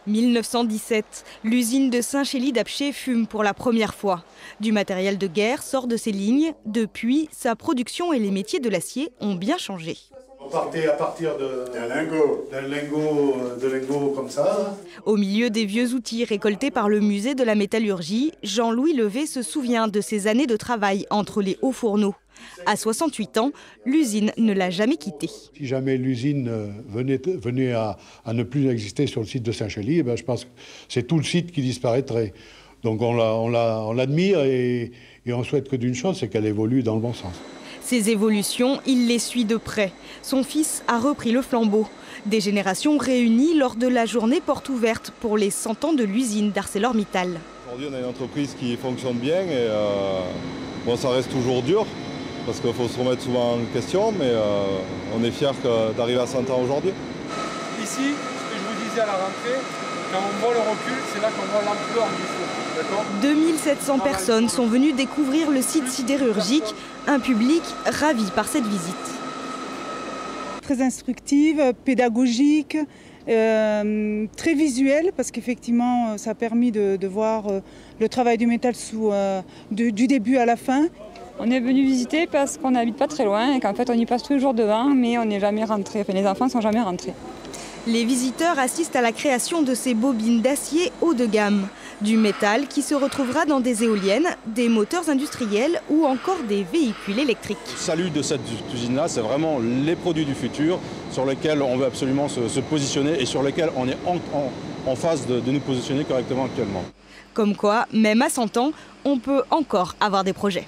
1917, l'usine de Saint-Chély-d'Apcher fume pour la première fois. Du matériel de guerre sort de ses lignes. Depuis, sa production et les métiers de l'acier ont bien changé. On partait à partir d'un lingot comme ça. Au milieu des vieux outils récoltés par le musée de la métallurgie, Jean-Louis Levé se souvient de ses années de travail entre les hauts fourneaux. À 68 ans, l'usine ne l'a jamais quitté. Si jamais l'usine venait à ne plus exister sur le site de Saint-Chély, je pense que c'est tout le site qui disparaîtrait. Donc on l'admire et on souhaite que d'une chose, c'est qu'elle évolue dans le bon sens. Ces évolutions, il les suit de près. Son fils a repris le flambeau. Des générations réunies lors de la journée porte ouverte pour les 100 ans de l'usine d'ArcelorMittal. Aujourd'hui, on a une entreprise qui fonctionne bien et ça reste toujours dur parce qu'il faut se remettre souvent en question, mais on est fiers d'arriver à 100 ans aujourd'hui. Ici, ce que je vous disais à la rentrée, quand on voit le recul, c'est là qu'on voit l'ampleur du feu. 2700 personnes sont venues découvrir le site sidérurgique, un public ravi par cette visite. Très instructive, pédagogique, très visuelle parce qu'effectivement ça a permis de voir le travail du métal du début à la fin. On est venu visiter parce qu'on n'habite pas très loin et qu'en fait on y passe tous les jours devant mais on n'est jamais rentré, enfin les enfants ne sont jamais rentrés. Les visiteurs assistent à la création de ces bobines d'acier haut de gamme. Du métal qui se retrouvera dans des éoliennes, des moteurs industriels ou encore des véhicules électriques. Le salut de cette usine-là, c'est vraiment les produits du futur sur lesquels on veut absolument se positionner et sur lesquels on est en phase de nous positionner correctement actuellement. Comme quoi, même à 100 ans, on peut encore avoir des projets.